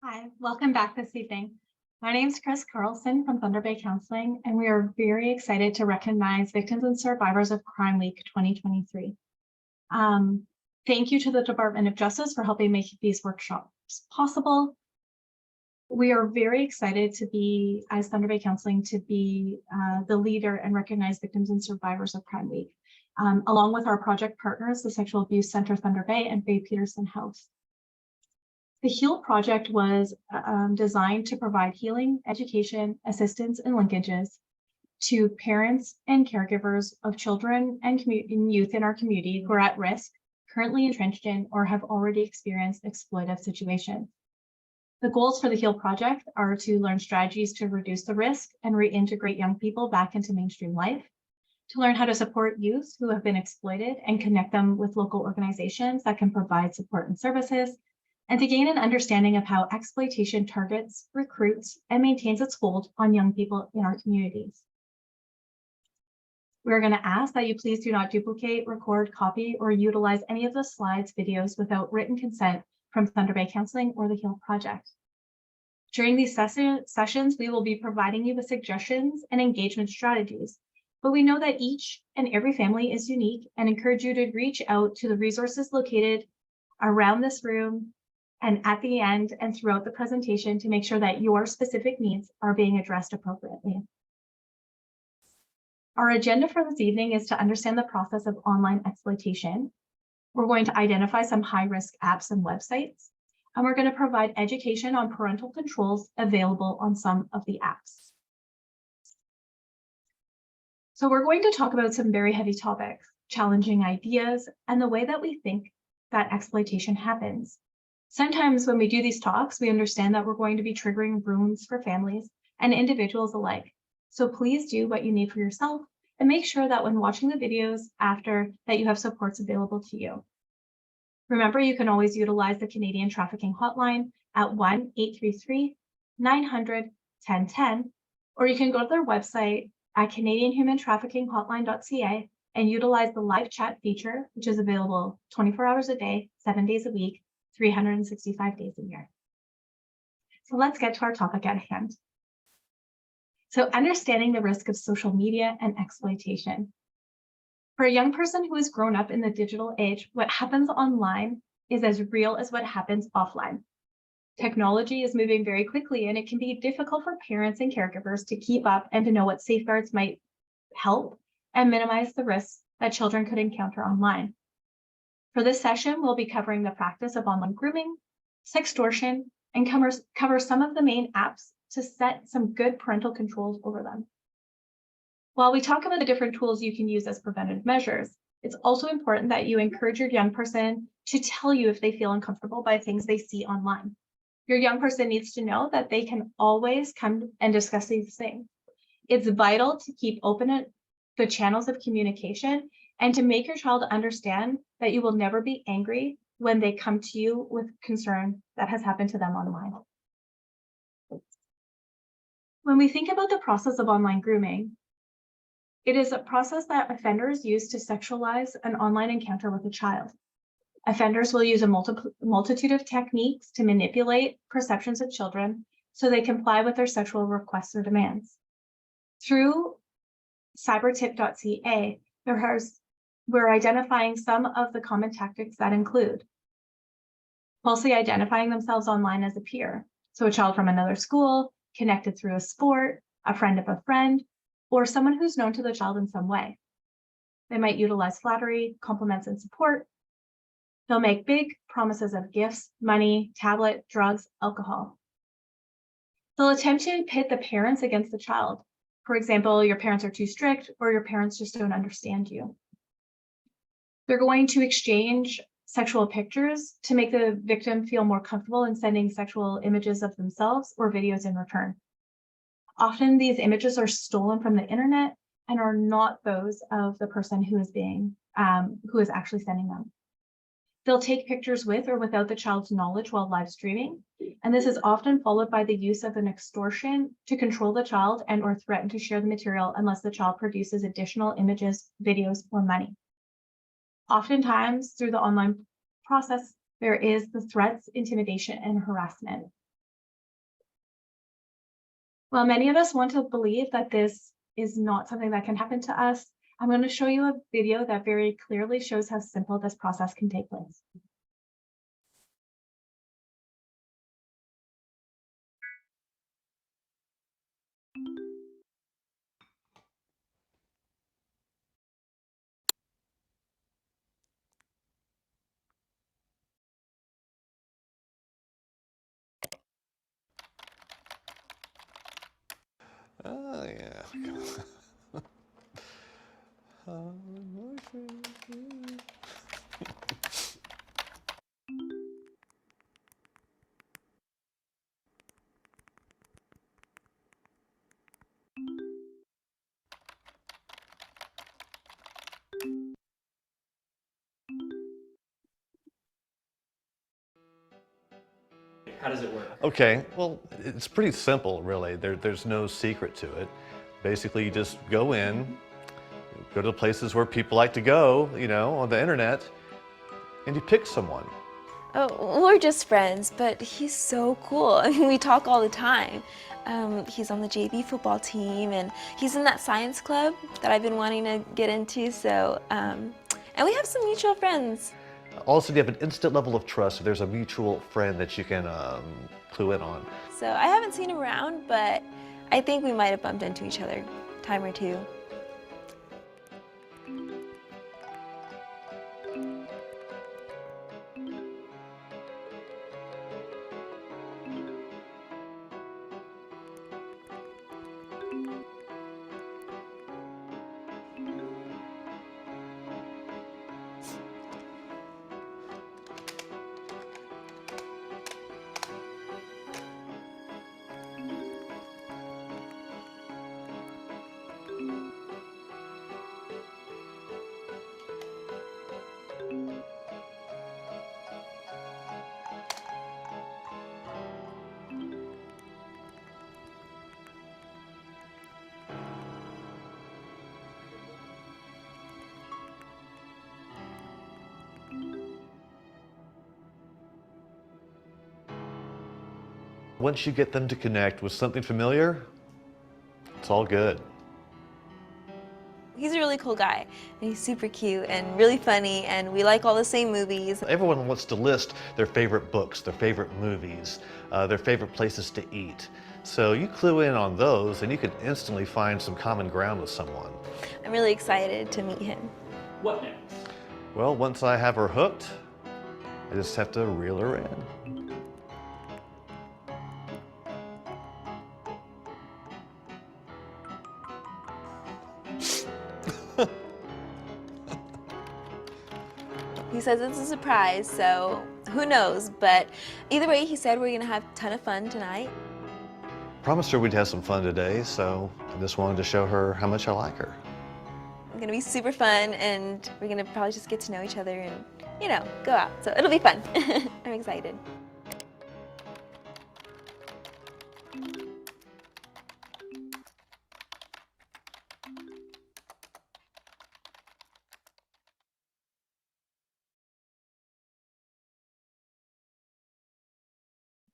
Hi, welcome back this evening. My name is Chris Carlson from Thunder Bay Counseling, and we are very excited to recognize Victims and Survivors of Crime Week 2023. Thank you to the Department of Justice for helping make these workshops possible. We are very excited to be, as Thunder Bay Counseling, to be the leader and recognize Victims and Survivors of Crime Week, along with our project partners, the Sexual Abuse Center Thunder Bay and Faye Peterson House. The H.E.A.L project was designed to provide healing, education, assistance, and linkages to parents and caregivers of children and youth in our community who are at risk, currently entrenched in, or have already experienced exploitive situations. The goals for the H.E.A.L project are to learn strategies to reduce the risk and reintegrate young people back into mainstream life, to learn how to support youth who have been exploited and connect them with local organizations that can provide support and services, and to gain an understanding of how exploitation targets, recruits, and maintains its hold on young people in our communities. We're going to ask that you please do not duplicate, record, copy, or utilize any of the slides, videos without written consent from Thunder Bay Counseling or the H.E.A.L project. During these sessions, we will be providing you with suggestions and engagement strategies, but we know that each and every family is unique and encourage you to reach out to the resources located around this room and at the end and throughout the presentation to make sure that your specific needs are being addressed appropriately. Our agenda for this evening is to understand the process of online exploitation. We're going to identify some high-risk apps and websites, and we're going to provide education on parental controls available on some of the apps. So we're going to talk about some very heavy topics, challenging ideas, and the way that we think that exploitation happens. Sometimes when we do these talks, we understand that we're going to be triggering wounds for families and individuals alike. So please do what you need for yourself and make sure that when watching the videos after that you have supports available to you. Remember, you can always utilize the Canadian Trafficking Hotline at 1-833-900-1010, or you can go to their website at canadianhumantraffickinghotline.ca and utilize the live chat feature, which is available 24 hours a day, 7 days a week, 365 days a year. So let's get to our topic at hand. So understanding the risk of social media and exploitation. For a young person who has grown up in the digital age, what happens online is as real as what happens offline. Technology is moving very quickly, and it can be difficult for parents and caregivers to keep up and to know what safeguards might help and minimize the risks that children could encounter online. For this session, we'll be covering the practice of online grooming, sextortion, and cover some of the main apps to set some good parental controls over them. While we talk about the different tools you can use as preventative measures, it's also important that you encourage your young person to tell you if they feel uncomfortable by things they see online. Your young person needs to know that they can always come and discuss these things. It's vital to keep open the channels of communication and to make your child understand that you will never be angry when they come to you with concern that has happened to them online. When we think about the process of online grooming, it is a process that offenders use to sexualize an online encounter with a child. Offenders will use a multitude of techniques to manipulate perceptions of children so they comply with their sexual requests or demands. Through cybertip.ca, we're identifying some of the common tactics that include falsely identifying themselves online as a peer. So a child from another school, connected through a sport, a friend of a friend, or someone who's known to the child in some way. They might utilize flattery, compliments, and support. They'll make big promises of gifts, money, tablet, drugs, alcohol. They'll attempt to pit the parents against the child. For example, your parents are too strict, or your parents just don't understand you. They're going to exchange sexual pictures to make the victim feel more comfortable in sending sexual images of themselves or videos in return. Often these images are stolen from the internet and are not those of the person who is actually sending them. They'll take pictures with or without the child's knowledge while live streaming, and this is often followed by the use of an extortion to control the child and or threaten to share the material unless the child produces additional images, videos, or money. Oftentimes, through the online process, there is the threats, intimidation, and harassment. While many of us want to believe that this is not something that can happen to us, I'm going to show you a video that very clearly shows how simple this process can take place. Oh, yeah. How does it work? Okay, well, it's pretty simple, really. There's no secret to it. Basically, you just go in, go to the places where people like to go, on the internet, and you pick someone. Oh, we're just friends, but he's so cool. I mean, we talk all the time. He's on the JV football team, and he's in that science club that I've been wanting to get into, and we have some mutual friends. Also, you have an instant level of trust if there's a mutual friend that you can clue in on. So I haven't seen him around, but I think we might have bumped into each other a time or two. Once you get them to connect with something familiar, it's all good. He's a really cool guy, and he's super cute and really funny, and we like all the same movies. Everyone wants to list their favorite books, their favorite movies, their favorite places to eat. So you clue in on those and you can instantly find some common ground with someone. I'm really excited to meet him. What next? Well, once I have her hooked, I just have to reel her in. He says it's a surprise, so who knows, but either way, he said we're gonna have a ton of fun tonight. Promised her we'd have some fun today, so I just wanted to show her how much I like her. It's gonna be super fun, and we're gonna probably just get to know each other and, go out. So it'll be fun. I'm excited.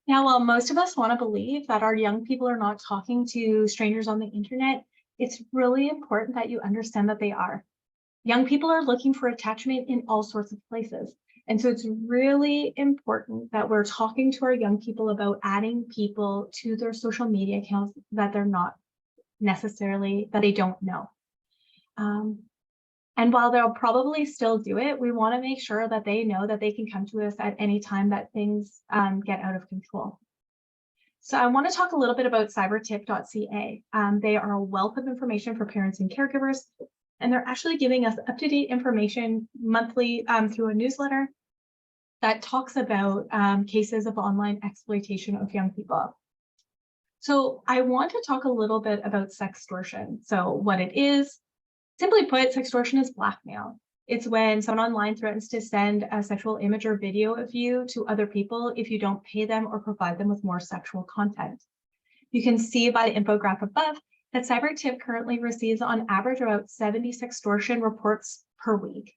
Now, while most of us want to believe that our young people are not talking to strangers on the internet, it's really important that you understand that they are. Young people are looking for attachment in all sorts of places. And so it's really important that we're talking to our young people about adding people to their social media accounts that they're not necessarily, that they don't know. And while they'll probably still do it, we want to make sure that they know that they can come to us at any time that things get out of control. So I want to talk a little bit about cybertip.ca. They are a wealth of information for parents and caregivers, and they're actually giving us up-to-date information monthly through a newsletter that talks about cases of online exploitation of young people. So I want to talk a little bit about sextortion. So what it is, simply put, sextortion is blackmail. It's when someone online threatens to send a sexual image or video of you to other people if you don't pay them or provide them with more sexual content. You can see by the infographic above that CyberTip currently receives on average about 70 sextortion reports per week.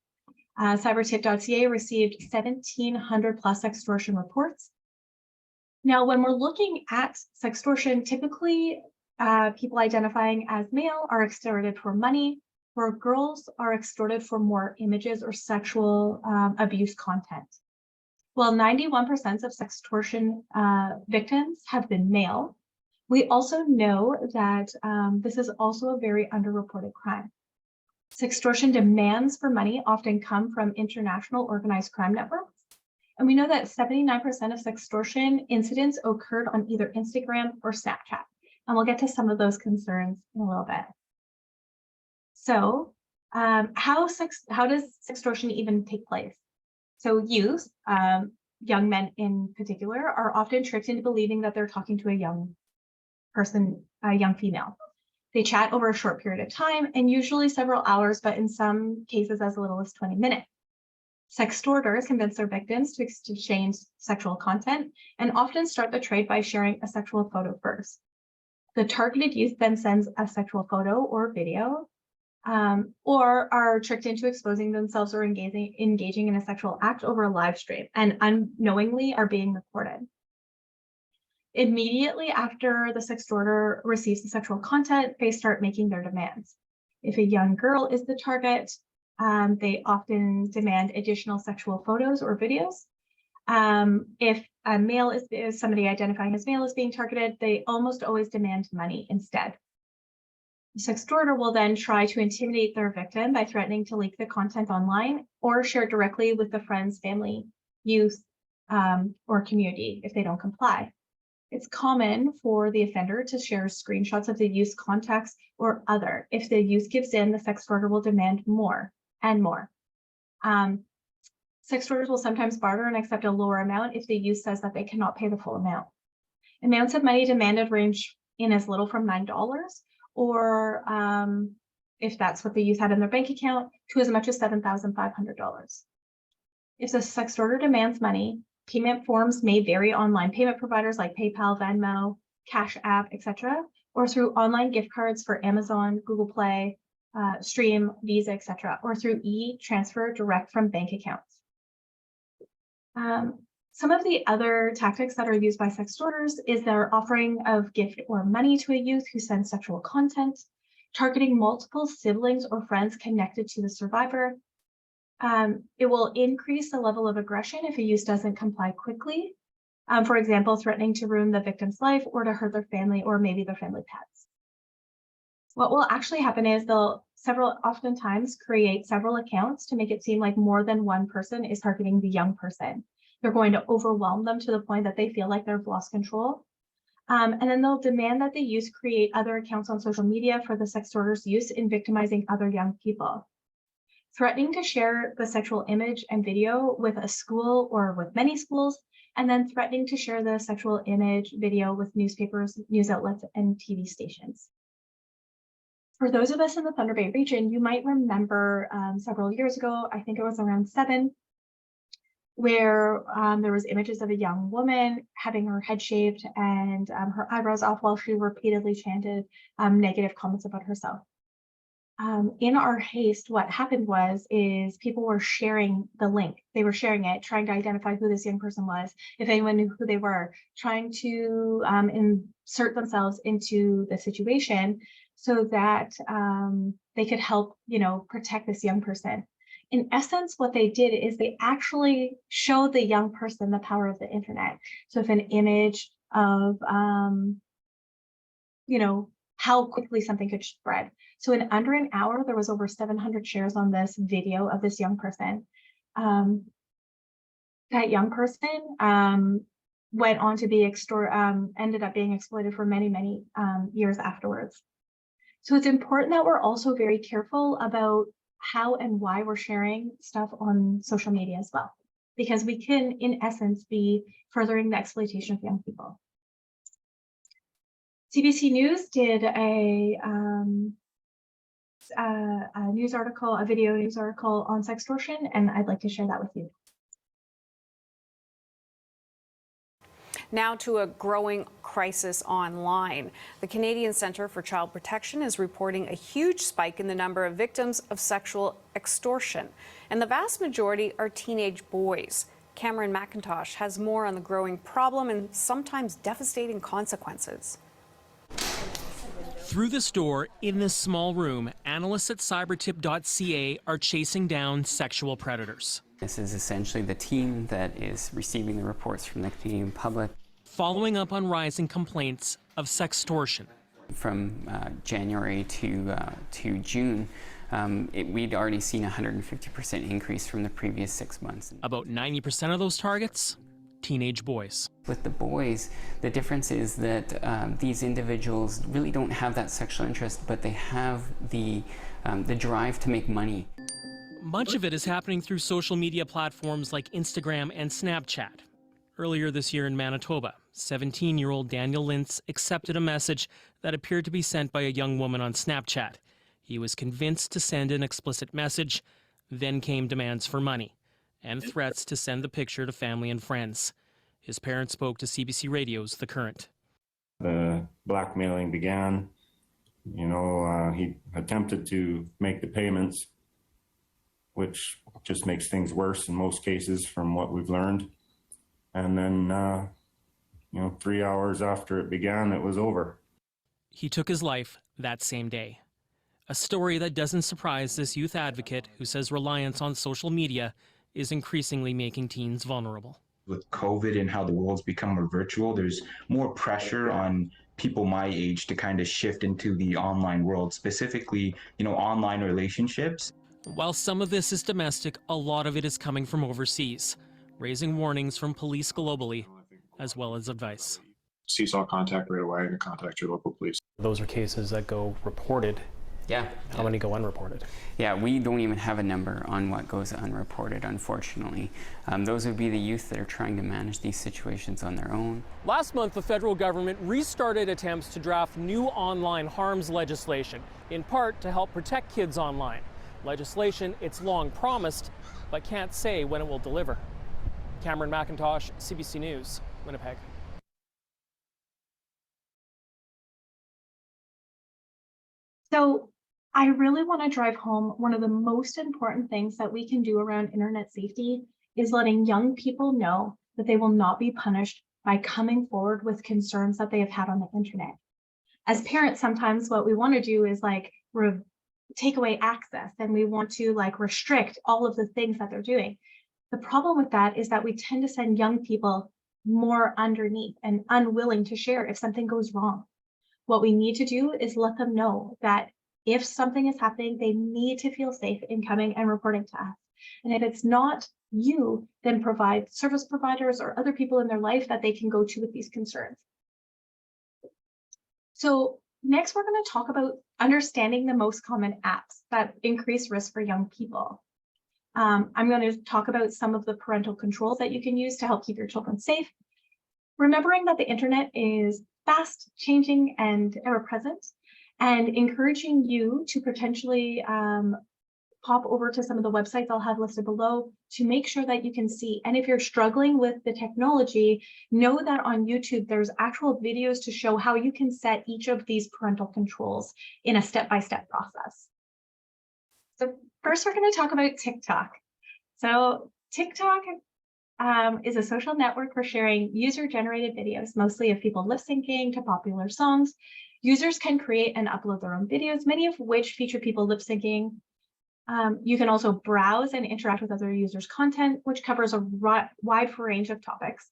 Cybertip.ca received 1,700 plus sextortion reports. Now, when we're looking at sextortion, typically people identifying as male are extorted for money, where girls are extorted for more images or sexual abuse content. While 91% of sextortion victims have been male, we also know that this is also a very underreported crime. Sextortion demands for money often come from international organized crime networks. And we know that 79% of sextortion incidents occurred on either Instagram or Snapchat. And we'll get to some of those concerns in a little bit. So how does sextortion even take place? So youth, young men in particular, are often tricked into believing that they're talking to a young person, a young female. They chat over a short period of time and usually several hours, but in some cases as little as 20 minutes. Sextorters convince their victims to exchange sexual content and often start the trade by sharing a sexual photo first. The targeted youth then sends a sexual photo or video, or are tricked into exposing themselves or engaging in a sexual act over a live stream and unknowingly are being recorded. Immediately after the sextorter receives the sexual content, they start making their demands. If a young girl is the target, they often demand additional sexual photos or videos. If a male is somebody identifying as male is being targeted, they almost always demand money instead. The sextorter will then try to intimidate their victim by threatening to leak the content online or share it directly with the friends, family, youth, or community if they don't comply. It's common for the offender to share screenshots of the youth's contacts or other. If the youth gives in, the sextorter will demand more and more. Sextorters will sometimes barter and accept a lower amount if the youth says that they cannot pay the full amount. Amounts of money demanded range in as little from $9 or if that's what the youth had in their bank account, to as much as $7,500. If the sextorter demands money, payment forms may vary online payment providers like PayPal, Venmo, Cash App, etc., or through online gift cards for Amazon, Google Play, Stream, Visa, etc., or through e-transfer direct from bank accounts. Some of the other tactics that are used by sextorters is their offering of gift or money to a youth who sends sexual content, targeting multiple siblings or friends connected to the survivor. It will increase the level of aggression if a youth doesn't comply quickly. For example, threatening to ruin the victim's life or to hurt their family or maybe their family pets. What will actually happen is they'll oftentimes create several accounts to make it seem like more than one person is targeting the young person. They're going to overwhelm them to the point that they feel like they've lost control. And then they'll demand that the youth create other accounts on social media for the sextorter's use in victimizing other young people. Threatening to share the sexual image and video with a school or with many schools, and then threatening to share the sexual image, video with newspapers, news outlets, and TV stations. For those of us in the Thunder Bay region, you might remember several years ago, I think it was around 7, where there was images of a young woman having her head shaved and her eyebrows off while she repeatedly chanted negative comments about herself. In our haste, what happened is people were sharing the link. They were sharing it, trying to identify who this young person was, if anyone knew who they were, trying to insert themselves into the situation so that they could help, protect this young person. In essence, what they did is they actually showed the young person the power of the internet. So if an image of, how quickly something could spread. So in under an hour, there was over 700 shares on this video of this young person. That young person went on to be ended up being exploited for many, many years afterwards. So it's important that we're also very careful about how and why we're sharing stuff on social media as well, because we can, in essence, be furthering the exploitation of young people. CBC News did a news article, a video news article on sextortion, and I'd like to share that with you. Now to a growing crisis online. The Canadian Centre for Child Protection is reporting a huge spike in the number of victims of sexual extortion, and the vast majority are teenage boys. Cameron McIntosh has more on the growing problem and sometimes devastating consequences. Through this door, in this small room, analysts at cybertip.ca are chasing down sexual predators. This is essentially the team that is receiving the reports from the Canadian public. Following up on rising complaints of sextortion. From January to June, we'd already seen a 150% increase from the previous 6 months. About 90% of those targets, teenage boys. With the boys, the difference is that these individuals really don't have that sexual interest, but they have the drive to make money. Much of it is happening through social media platforms like Instagram and Snapchat. Earlier this year in Manitoba, 17-year-old Daniel Lintz accepted a message that appeared to be sent by a young woman on Snapchat. He was convinced to send an explicit message. Then came demands for money and threats to send the picture to family and friends. His parents spoke to CBC Radio's The Current. The blackmailing began. He attempted to make the payments, which just makes things worse in most cases from what we've learned. And then, 3 hours after it began, it was over. He took his life that same day. A story that doesn't surprise this youth advocate who says reliance on social media is increasingly making teens vulnerable. With COVID and how the world's become more virtual, there's more pressure on people my age to kind of shift into the online world, specifically, online relationships. While some of this is domestic, a lot of it is coming from overseas, raising warnings from police globally, as well as advice. Seesaw contact right away and contact your local police. Those are cases that go reported. Yeah. How many go unreported? Yeah, we don't even have a number on what goes unreported, unfortunately. Those would be the youth that are trying to manage these situations on their own. Last month, the federal government restarted attempts to draft new online harms legislation, in part to help protect kids online. Legislation it's long promised, but can't say when it will deliver. Cameron McIntosh, CBC News, Winnipeg. So I really want to drive home one of the most important things that we can do around internet safety is letting young people know that they will not be punished by coming forward with concerns that they have had on the internet. As parents, sometimes what we want to do is take away access, and we want to restrict all of the things that they're doing. The problem with that is that we tend to send young people more underneath and unwilling to share if something goes wrong. What we need to do is let them know that if something is happening, they need to feel safe in coming and reporting to us. And if it's not you, then provide service providers or other people in their life that they can go to with these concerns. So next, we're going to talk about understanding the most common apps that increase risk for young people. I'm going to talk about some of the parental controls that you can use to help keep your children safe. Remembering that the internet is fast, changing, and ever-present, and encouraging you to potentially pop over to some of the websites I'll have listed below to make sure that you can see. And if you're struggling with the technology, know that on YouTube, there's actual videos to show how you can set each of these parental controls in a step-by-step process. So first, we're going to talk about TikTok. So TikTok is a social network for sharing user-generated videos, mostly of people lip syncing to popular songs. Users can create and upload their own videos, many of which feature people lip syncing. You can also browse and interact with other users' content, which covers a wide range of topics,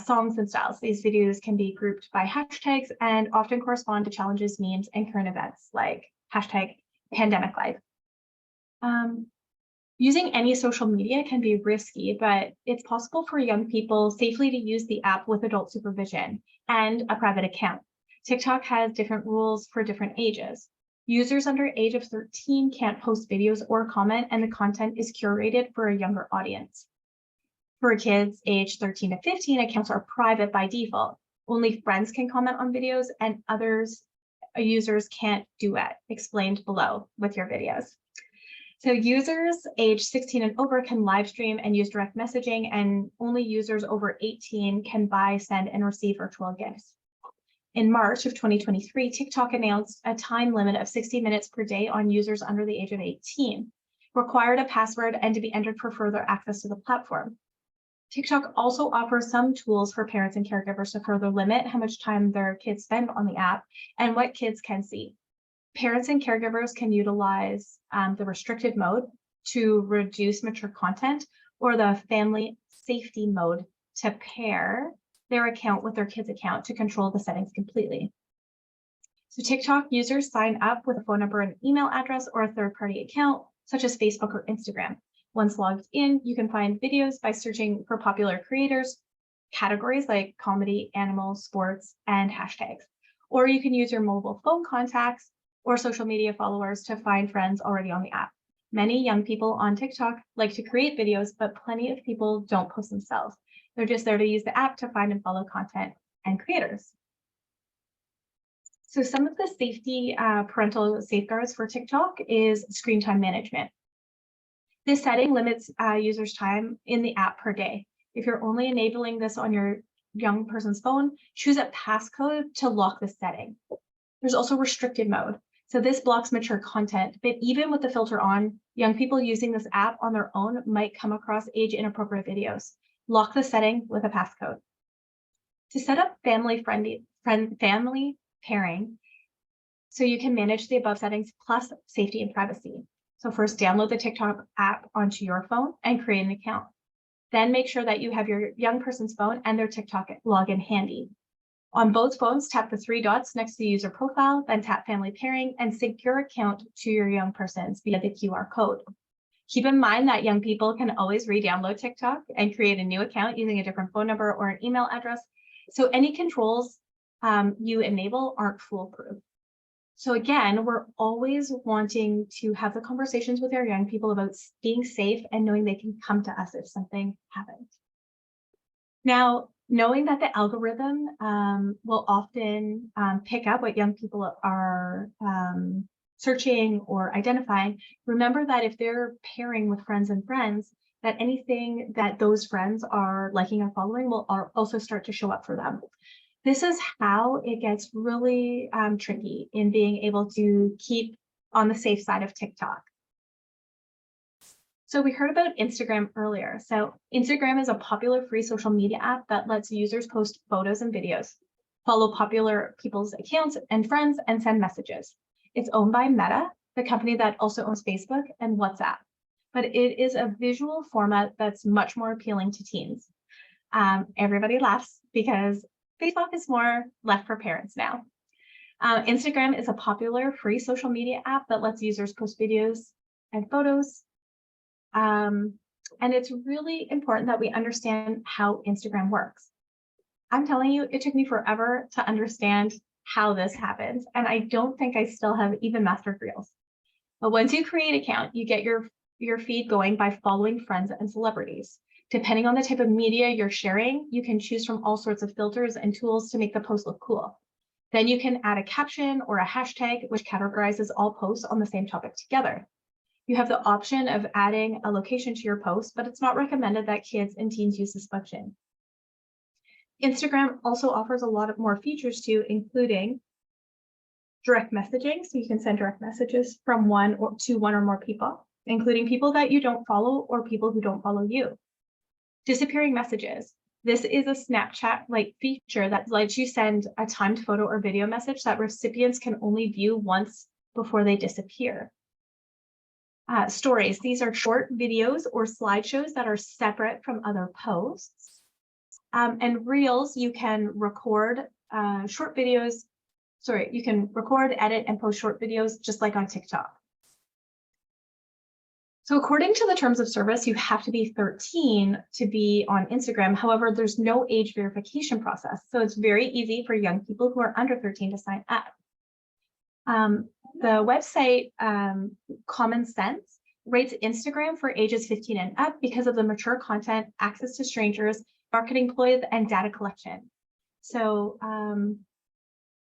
songs and styles. These videos can be grouped by hashtags and often correspond to challenges, memes, and current events like #PandemicLife. Using any social media can be risky, but it's possible for young people safely to use the app with adult supervision and a private account. TikTok has different rules for different ages. Users under age of 13 can't post videos or comment, and the content is curated for a younger audience. For kids aged 13 to 15, accounts are private by default. Only friends can comment on videos, and users can't do it, explained below with your videos. So users age 16 and over can live stream and use direct messaging, and only users over 18 can buy, send, and receive virtual gifts. In March of 2023, TikTok announced a time limit of 60 minutes per day on users under the age of 18, required a password, and to be entered for further access to the platform. TikTok also offers some tools for parents and caregivers to further limit how much time their kids spend on the app and what kids can see. Parents and caregivers can utilize the restricted mode to reduce mature content, or the family safety mode to pair their account with their kids' account to control the settings completely. So TikTok users sign up with a phone number and email address or a third-party account, such as Facebook or Instagram. Once logged in, you can find videos by searching for popular creators, categories like comedy, animals, sports, and hashtags. Or you can use your mobile phone contacts or social media followers to find friends already on the app. Many young people on TikTok like to create videos, but plenty of people don't post themselves. They're just there to use the app to find and follow content and creators. So some of the safety parental safeguards for TikTok is screen time management. This setting limits users' time in the app per day. If you're only enabling this on your young person's phone, choose a passcode to lock the setting. There's also restricted mode. So this blocks mature content, but even with the filter on, young people using this app on their own might come across age inappropriate videos. Lock the setting with a passcode. To set up family pairing, so you can manage the above settings plus safety and privacy. So first, download the TikTok app onto your phone and create an account. Then make sure that you have your young person's phone and their TikTok login handy. On both phones, tap the 3 dots next to the user profile, then tap family pairing and sync your account to your young person's via the QR code. Keep in mind that young people can always re-download TikTok and create a new account using a different phone number or an email address. So any controls you enable aren't foolproof. So again, we're always wanting to have the conversations with our young people about being safe and knowing they can come to us if something happens. Now, knowing that the algorithm will often pick up what young people are searching or identifying, remember that if they're pairing with friends and friends, that anything that those friends are liking or following will also start to show up for them. This is how it gets really tricky in being able to keep on the safe side of TikTok. So we heard about Instagram earlier. So Instagram is a popular free social media app that lets users post photos and videos, follow popular people's accounts and friends, and send messages. It's owned by Meta, the company that also owns Facebook and WhatsApp, but it is a visual format that's much more appealing to teens. Everybody laughs because Facebook is more left for parents now. Instagram is a popular free social media app that lets users post videos and photos. And it's really important that we understand how Instagram works. I'm telling you, it took me forever to understand how this happens, and I don't think I still have even mastered Reels. But once you create an account, you get your feed going by following friends and celebrities. Depending on the type of media you're sharing, you can choose from all sorts of filters and tools to make the post look cool. Then you can add a caption or a hashtag, which categorizes all posts on the same topic together. You have the option of adding a location to your post, but it's not recommended that kids and teens use this function. Instagram also offers a lot of more features too, including direct messaging. So you can send direct messages from one or more people, including people that you don't follow or people who don't follow you. Disappearing messages. This is a Snapchat-like feature that lets you send a timed photo or video message that recipients can only view once before they disappear. Stories. These are short videos or slideshows that are separate from other posts. And Reels, you can record short videos. Sorry, you can record, edit, and post short videos just like on TikTok. So according to the terms of service, you have to be 13 to be on Instagram. However, there's no age verification process. So it's very easy for young people who are under 13 to sign up. The website Common Sense rates Instagram for ages 15 and up because of the mature content, access to strangers, marketing ploys, and data collection. So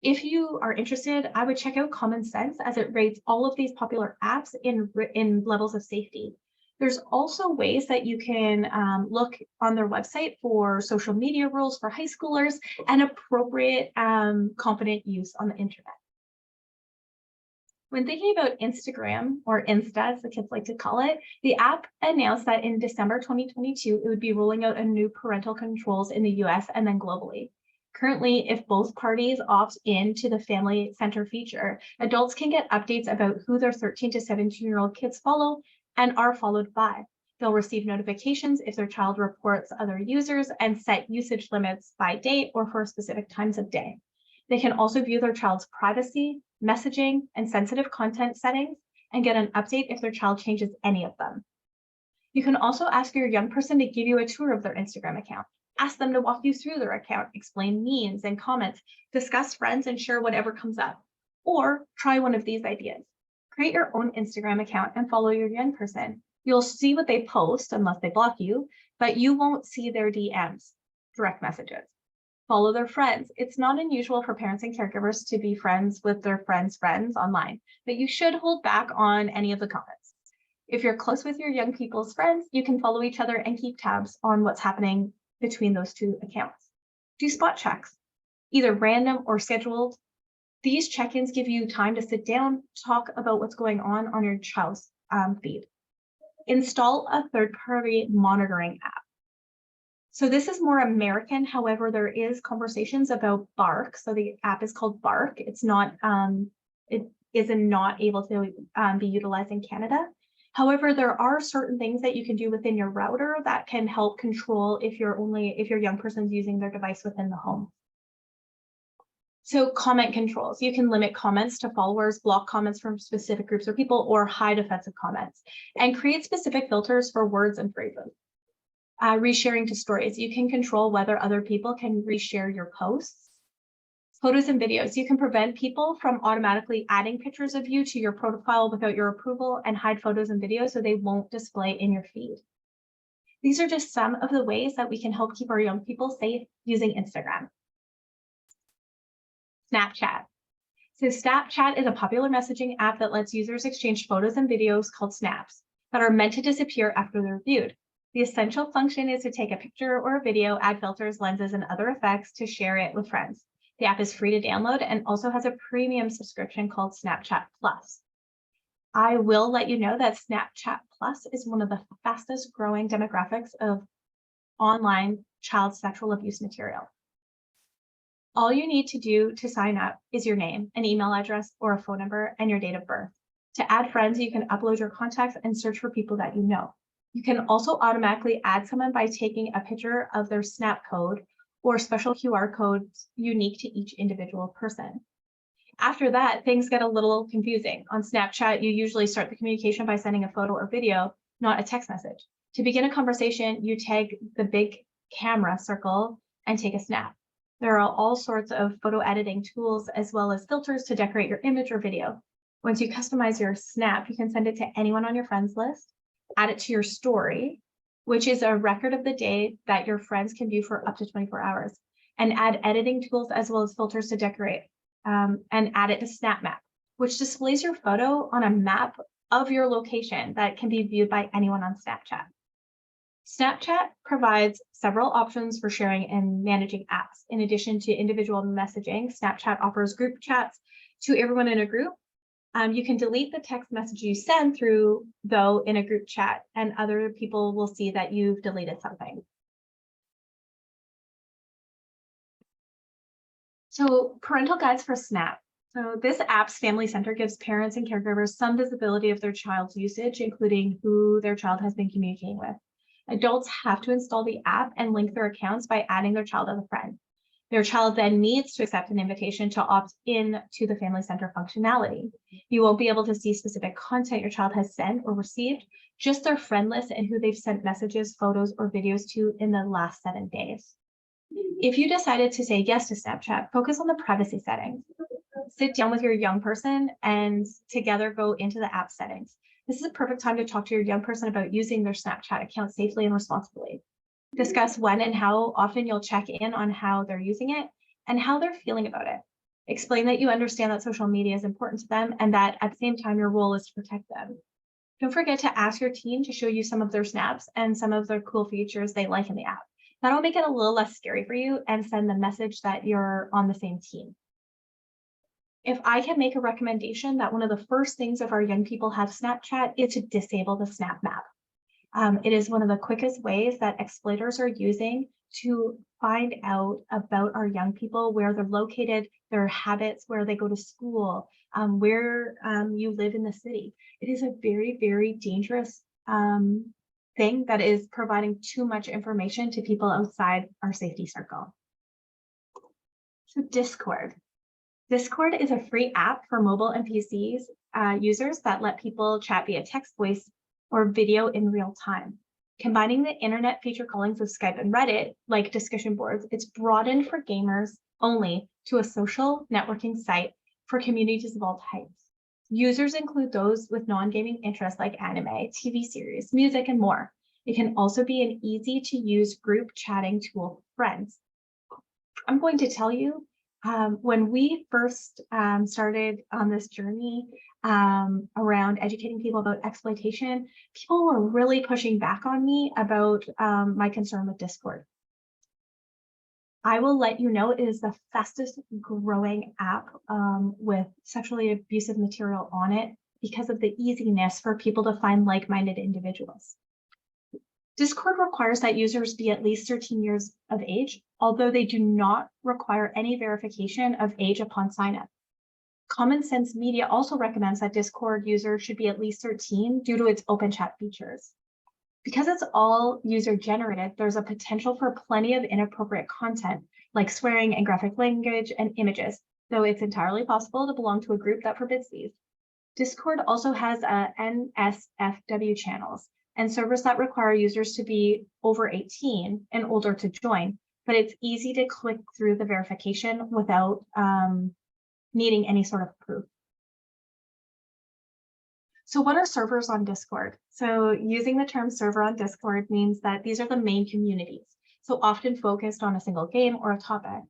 if you are interested, I would check out Common Sense as it rates all of these popular apps in levels of safety. There's also ways that you can look on their website for social media rules for high schoolers and appropriate confident use on the internet. When thinking about Instagram, or Insta as the kids like to call it, the app announced that in December 2022, it would be rolling out a new parental controls in the US and then globally. Currently, if both parties opt in to the Family Center feature, adults can get updates about who their 13 to 17-year-old kids follow and are followed by. They'll receive notifications if their child reports other users and set usage limits by date or for specific times of day. They can also view their child's privacy, messaging, and sensitive content settings and get an update if their child changes any of them. You can also ask your young person to give you a tour of their Instagram account. Ask them to walk you through their account, explain memes and comments, discuss friends, and share whatever comes up. Or try one of these ideas. Create your own Instagram account and follow your young person. You'll see what they post unless they block you, but you won't see their DMs, direct messages. Follow their friends. It's not unusual for parents and caregivers to be friends with their friends' friends online, but you should hold back on any of the comments. If you're close with your young people's friends, you can follow each other and keep tabs on what's happening between those two accounts. Do spot checks, either random or scheduled. These check-ins give you time to sit down, talk about what's going on your child's feed. Install a third-party monitoring app. So this is more American. However, there is conversations about Bark. So the app is called Bark. It's not, it is not able to be utilized in Canada. However, there are certain things that you can do within your router that can help control if your young person's using their device within the home. So comment controls. You can limit comments to followers, block comments from specific groups or people, or hide offensive comments, and create specific filters for words and phrases. Resharing to stories. You can control whether other people can reshare your posts. Photos and videos. You can prevent people from automatically adding pictures of you to your profile without your approval and hide photos and videos so they won't display in your feed. These are just some of the ways that we can help keep our young people safe using Instagram. Snapchat. So Snapchat is a popular messaging app that lets users exchange photos and videos called snaps that are meant to disappear after they're viewed. The essential function is to take a picture or a video, add filters, lenses, and other effects to share it with friends. The app is free to download and also has a premium subscription called Snapchat Plus. I will let you know that Snapchat Plus is one of the fastest growing demographics of online child sexual abuse material. All you need to do to sign up is your name, an email address, or a phone number, and your date of birth. To add friends, you can upload your contacts and search for people that you know. You can also automatically add someone by taking a picture of their snap code or special QR codes unique to each individual person. After that, things get a little confusing. On Snapchat, you usually start the communication by sending a photo or video, not a text message. To begin a conversation, you tag the big camera circle and take a snap. There are all sorts of photo editing tools as well as filters to decorate your image or video. Once you customize your snap, you can send it to anyone on your friends list, add it to your story, which is a record of the day that your friends can view for up to 24 hours, and add editing tools as well as filters to decorate, and add it to Snap Map, which displays your photo on a map of your location that can be viewed by anyone on Snapchat. Snapchat provides several options for sharing and managing apps. In addition to individual messaging, Snapchat offers group chats to everyone in a group. You can delete the text message you send through, though, in a group chat, and other people will see that you've deleted something. So, parental guides for Snap. So this app's Family Center gives parents and caregivers some visibility of their child's usage, including who their child has been communicating with. Adults have to install the app and link their accounts by adding their child as a friend. Their child then needs to accept an invitation to opt in to the Family Center functionality. You won't be able to see specific content your child has sent or received, just their friend list and who they've sent messages, photos, or videos to in the last 7 days. If you decided to say yes to Snapchat, focus on the privacy settings. Sit down with your young person and together go into the app settings. This is a perfect time to talk to your young person about using their Snapchat account safely and responsibly. Discuss when and how often you'll check in on how they're using it and how they're feeling about it. Explain that you understand that social media is important to them and that at the same time your role is to protect them. Don't forget to ask your teen to show you some of their snaps and some of their cool features they like in the app. That'll make it a little less scary for you and send the message that you're on the same team. If I can make a recommendation that one of the first things if our young people have Snapchat is to disable the Snap Map. It is one of the quickest ways that exploiters are using to find out about our young people, where they're located, their habits, where they go to school, where you live in the city. It is a very, very dangerous thing that is providing too much information to people outside our safety circle. So Discord. Discord is a free app for mobile and PCs users that let people chat via text, voice, or video in real time. Combining the internet feature callings of Skype and Reddit, like discussion boards, it's broadened for gamers only to a social networking site for communities of all types. Users include those with non-gaming interests like anime, TV series, music, and more. It can also be an easy-to-use group chatting tool for friends. I'm going to tell you, when we first started on this journey around educating people about exploitation, people were really pushing back on me about my concern with Discord. I will let you know it is the fastest growing app with sexually abusive material on it because of the easiness for people to find like-minded individuals. Discord requires that users be at least 13 years of age, although they do not require any verification of age upon sign-up. Common Sense Media also recommends that Discord users should be at least 13 due to its open chat features. Because it's all user-generated, there's a potential for plenty of inappropriate content, like swearing and graphic language and images, though it's entirely possible to belong to a group that forbids these. Discord also has NSFW channels and servers that require users to be over 18 and older to join, but it's easy to click through the verification without needing any sort of proof. So what are servers on Discord? So using the term server on Discord means that these are the main communities, so often focused on a single game or a topic.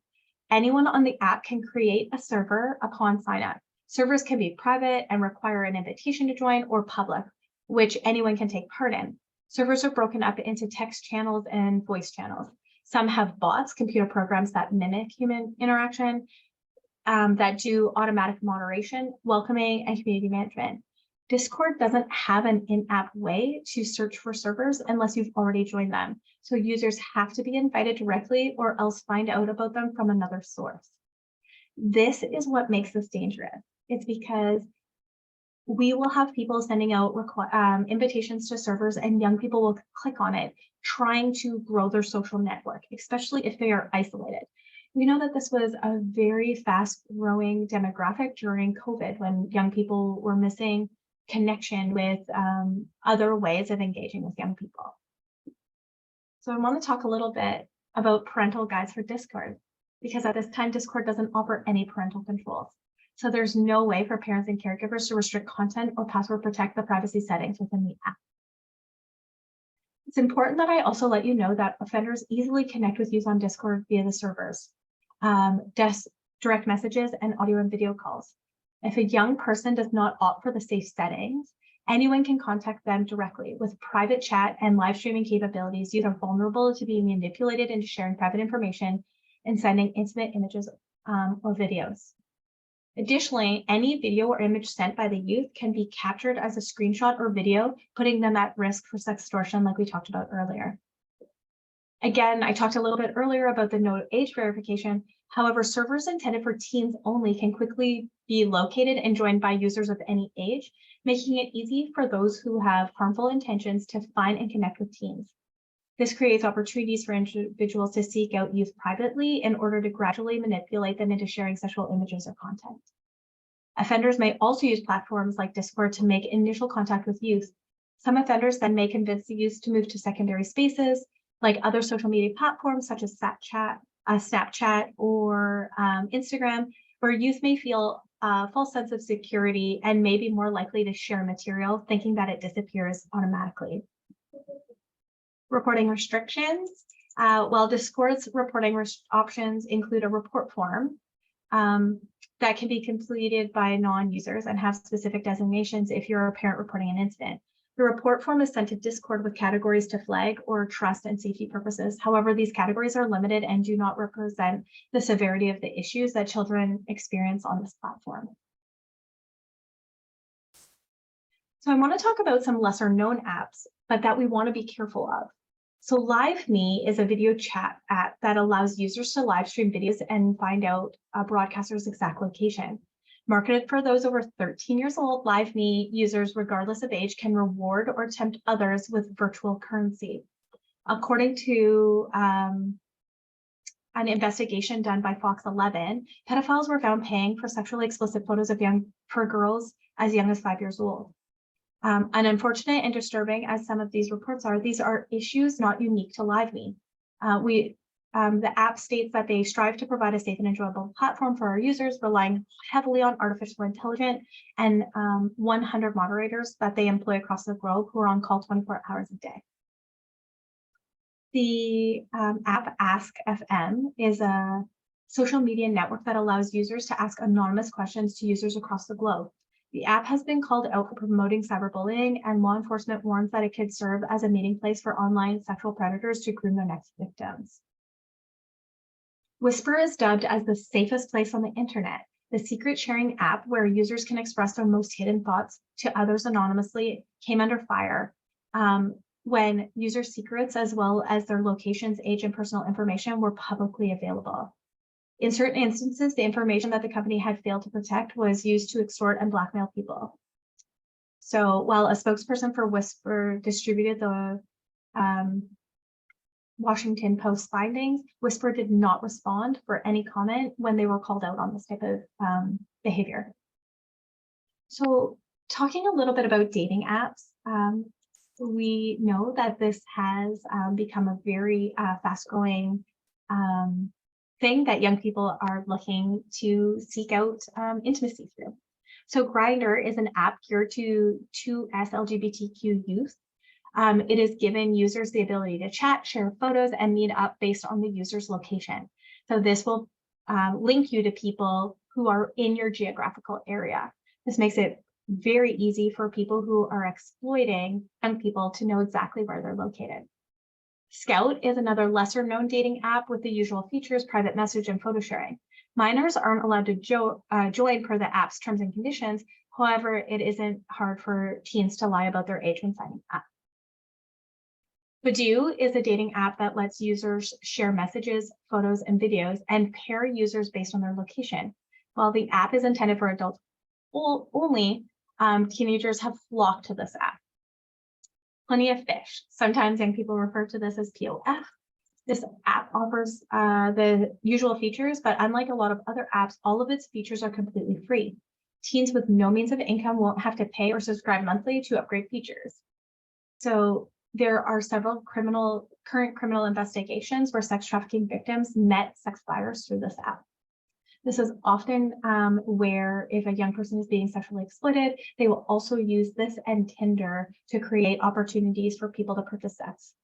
Anyone on the app can create a server upon sign up. Servers can be private and require an invitation to join, or public, which anyone can take part in. Servers are broken up into text channels and voice channels. Some have bots, computer programs that mimic human interaction, that do automatic moderation, welcoming, and community management. Discord doesn't have an in-app way to search for servers unless you've already joined them. So users have to be invited directly or else find out about them from another source. This is what makes this dangerous. It's because we will have people sending out invitations to servers and young people will click on it, trying to grow their social network, especially if they are isolated. We know that this was a very fast growing demographic during COVID when young people were missing connection with other ways of engaging with young people. So I want to talk a little bit about parental guides for Discord, because at this time, Discord doesn't offer any parental controls. So there's no way for parents and caregivers to restrict content or password protect the privacy settings within the app. It's important that I also let you know that offenders easily connect with you on Discord via the servers, direct messages, and audio and video calls. If a young person does not opt for the safe settings, anyone can contact them directly with private chat and live streaming capabilities. Youth are vulnerable to being manipulated into sharing private information and sending intimate images or videos. Additionally, any video or image sent by the youth can be captured as a screenshot or video, putting them at risk for sextortion, like we talked about earlier. Again, I talked a little bit earlier about the no age verification. However, servers intended for teens only can quickly be located and joined by users of any age, making it easy for those who have harmful intentions to find and connect with teens. This creates opportunities for individuals to seek out youth privately in order to gradually manipulate them into sharing sexual images or content. Offenders may also use platforms like Discord to make initial contact with youth. Some offenders then may convince the youth to move to secondary spaces, like other social media platforms such as Snapchat or Instagram, where youth may feel a false sense of security and may be more likely to share material, thinking that it disappears automatically. Reporting restrictions. Well, Discord's reporting options include a report form that can be completed by non-users and have specific designations if you're a parent reporting an incident. The report form is sent to Discord with categories to flag or trust and safety purposes. However, these categories are limited and do not represent the severity of the issues that children experience on this platform. So I want to talk about some lesser known apps, but that we want to be careful of. So LiveMe is a video chat app that allows users to live stream videos and find out a broadcaster's exact location. Marketed for those over 13 years old, LiveMe users, regardless of age, can reward or tempt others with virtual currency. According to an investigation done by Fox 11, pedophiles were found paying for sexually explicit photos of girls as young as 5 years old. Unfortunate and disturbing as some of these reports are, these are issues not unique to LiveMe. The app states that they strive to provide a safe and enjoyable platform for our users, relying heavily on artificial intelligence and 100 moderators that they employ across the globe who are on call 24 hours a day. The app Ask FM is a social media network that allows users to ask anonymous questions to users across the globe. The app has been called out for promoting cyberbullying, and law enforcement warns that it could serve as a meeting place for online sexual predators to groom their next victims. Whisper is dubbed as the safest place on the internet, the secret sharing app where users can express their most hidden thoughts to others anonymously came under fire when user secrets as well as their locations, age, and personal information were publicly available. In certain instances, the information that the company had failed to protect was used to extort and blackmail people. So while a spokesperson for Whisper distributed the Washington Post findings, Whisper did not respond for any comment when they were called out on this type of behavior. So talking a little bit about dating apps, we know that this has become a very fast-growing thing that young people are looking to seek out intimacy through. So Grindr is an app geared to 2S LGBTQ youth. It has given users the ability to chat, share photos, and meet up based on the user's location. So this will link you to people who are in your geographical area. This makes it very easy for people who are exploiting young people to know exactly where they're located. Scout is another lesser known dating app with the usual features, private message and photo sharing. Minors aren't allowed to join per the app's terms and conditions. However, it isn't hard for teens to lie about their age when signing up. Badoo is a dating app that lets users share messages, photos, and videos and pair users based on their location. While the app is intended for adults only, teenagers have flocked to this app. Plenty of Fish. Sometimes young people refer to this as POF. This app offers the usual features, but unlike a lot of other apps, all of its features are completely free. Teens with no means of income won't have to pay or subscribe monthly to upgrade features. So there are several current criminal investigations where sex trafficking victims met sex buyers through this app. This is often where if a young person is being sexually exploited, they will also use this and Tinder to create opportunities for people to purchase sex.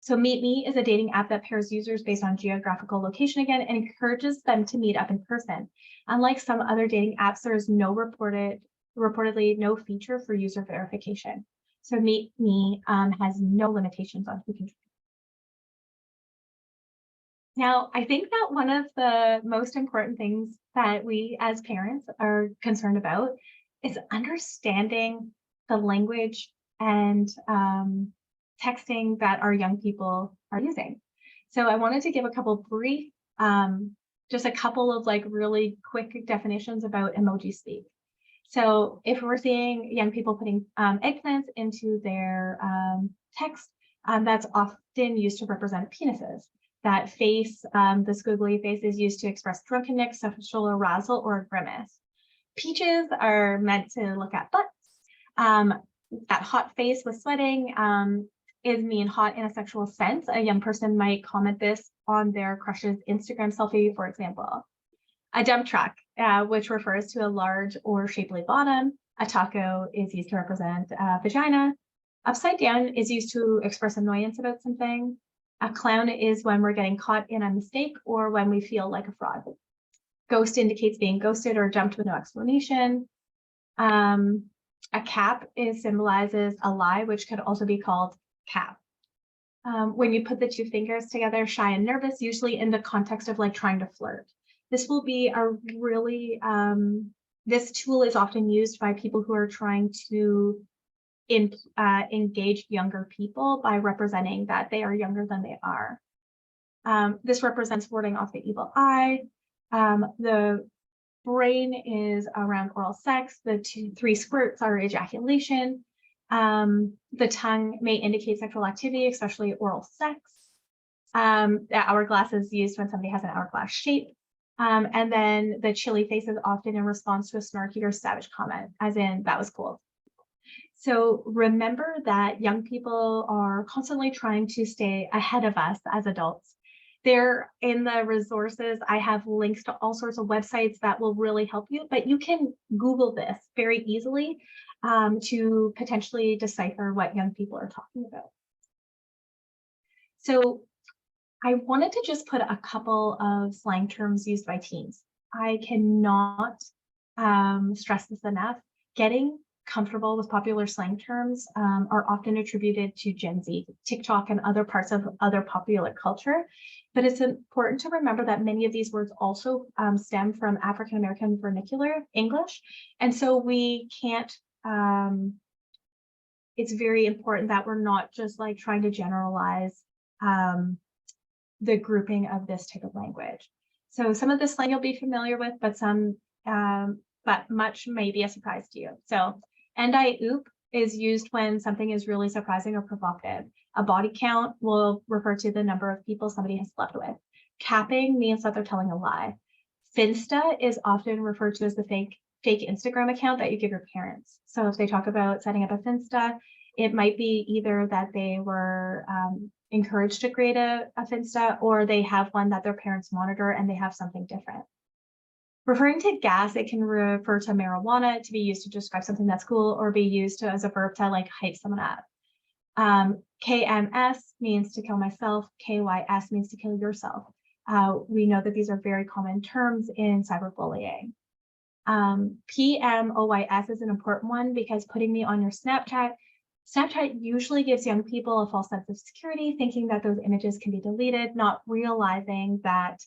So Meet Me is a dating app that pairs users based on geographical location again and encourages them to meet up in person. Unlike some other dating apps, there is no reportedly no feature for user verification. So Meet Me has no limitations on who can join. Now, I think that one of the most important things that we as parents are concerned about is understanding the language and texting that our young people are using. So I wanted to give a couple brief, just a couple of like really quick definitions about emoji speak. So if we're seeing young people putting eggplants into their text, that's often used to represent penises. That face, the squiggly face, is used to express drunkenness, sexual arousal, or a grimace. Peaches are meant to look at butts. That hot face with sweating is mean hot in a sexual sense. A young person might comment this on their crush's Instagram selfie, for example. A dump truck, which refers to a large or shapely bottom. A taco is used to represent vagina. Upside down is used to express annoyance about something. A clown is when we're getting caught in a mistake or when we feel like a fraud. Ghost indicates being ghosted or jumped with no explanation. A cap symbolizes a lie, which could also be called cap. When you put the two fingers together, shy and nervous, usually in the context of like trying to flirt. This will be a really, this tool is often used by people who are trying to engage younger people by representing that they are younger than they are. This represents warding off the evil eye. The brain is around oral sex. The three squirts are ejaculation. The tongue may indicate sexual activity, especially oral sex. The hourglass is used when somebody has an hourglass shape. And then the chilly face is often in response to a snarky or savage comment, as in, that was cool. So remember that young people are constantly trying to stay ahead of us as adults. There in the resources, I have links to all sorts of websites that will really help you, but you can Google this very easily to potentially decipher what young people are talking about. So I wanted to just put a couple of slang terms used by teens. I cannot stress this enough. Getting comfortable with popular slang terms are often attributed to Gen Z, TikTok, and other parts of other popular culture. But it's important to remember that many of these words also stem from African-American vernacular English. And so we can't, it's very important that we're not just like trying to generalize the grouping of this type of language. So some of the slang you'll be familiar with, but much may be a surprise to you. So oop is used when something is really surprising or provocative. A body count will refer to the number of people somebody has slept with. Capping means that they're telling a lie. Finsta is often referred to as the fake Instagram account that you give your parents. So if they talk about setting up a Finsta, it might be either that they were encouraged to create a Finsta, or they have one that their parents monitor and they have something different. Referring to gas, it can refer to marijuana, to be used to describe something that's cool, or be used as a verb to like hype someone up. KMS means to kill myself. KYS means to kill yourself. We know that these are very common terms in cyberbullying. PMOYS is an important one because putting me on your Snapchat usually gives young people a false sense of security, thinking that those images can be deleted, not realizing that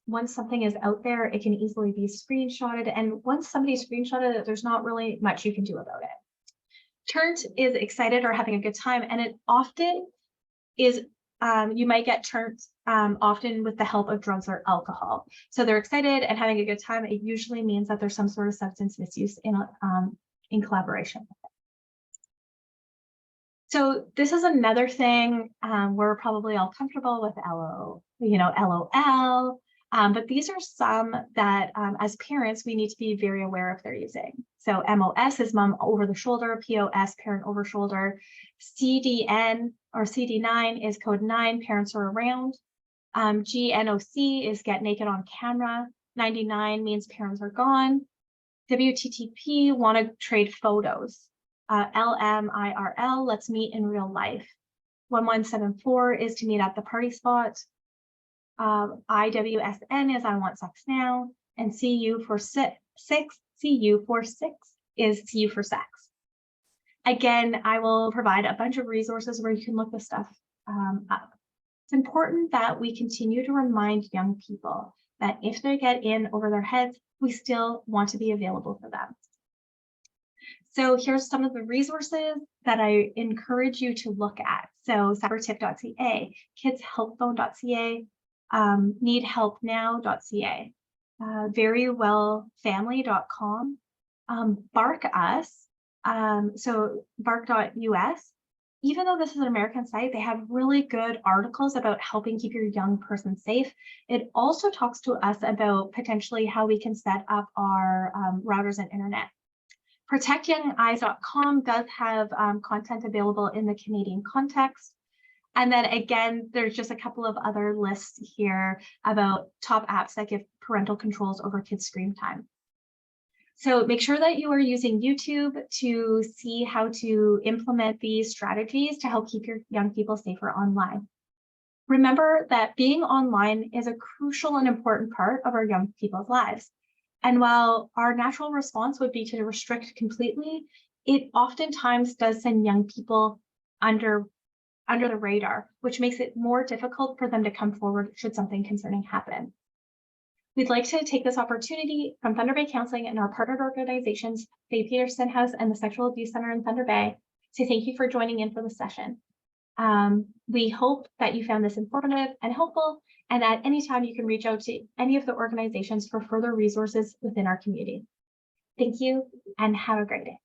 once something is out there, it can easily be screenshotted. And once somebody's screenshotted it, there's not really much you can do about it. Turnt is excited or having a good time, and it often is, you might get turnt often with the help of drugs or alcohol. So they're excited and having a good time. It usually means that there's some sort of substance misuse in collaboration. So this is another thing we're probably all comfortable with LOL, but these are some that as parents, we need to be very aware if they're using. So MOS is mom over the shoulder, POS, parent over shoulder, CDN or CD9 is code 9, parents are around. GNOC is get naked on camera. 99 means parents are gone. WTTP, want to trade photos. LMIRL, let's meet in real life. 1174 is to meet at the party spot. IWSN is I want sex now. And CU for six is see you for sex. Again, I will provide a bunch of resources where you can look this stuff up. It's important that we continue to remind young people that if they get in over their heads, we still want to be available for them. So here's some of the resources that I encourage you to look at. So cybertip.ca, kidshelpphone.ca, needhelpnow.ca, verywellfamily.com, Bark Us, so bark.us. Even though this is an American site, they have really good articles about helping keep your young person safe. It also talks to us about potentially how we can set up our routers and internet. ProtectYoungEyes.com does have content available in the Canadian context. And then again, there's just a couple of other lists here about top apps that give parental controls over kids' screen time. So make sure that you are using YouTube to see how to implement these strategies to help keep your young people safer online. Remember that being online is a crucial and important part of our young people's lives. And while our natural response would be to restrict completely, it oftentimes does send young people under the radar, which makes it more difficult for them to come forward should something concerning happen. We'd like to take this opportunity from Thunder Bay Counseling and our partnered organizations, Faith Peterson House and the Sexual Abuse Center in Thunder Bay, to thank you for joining in for the session. We hope that you found this informative and helpful, and at any time you can reach out to any of the organizations for further resources within our community. Thank you and have a great day.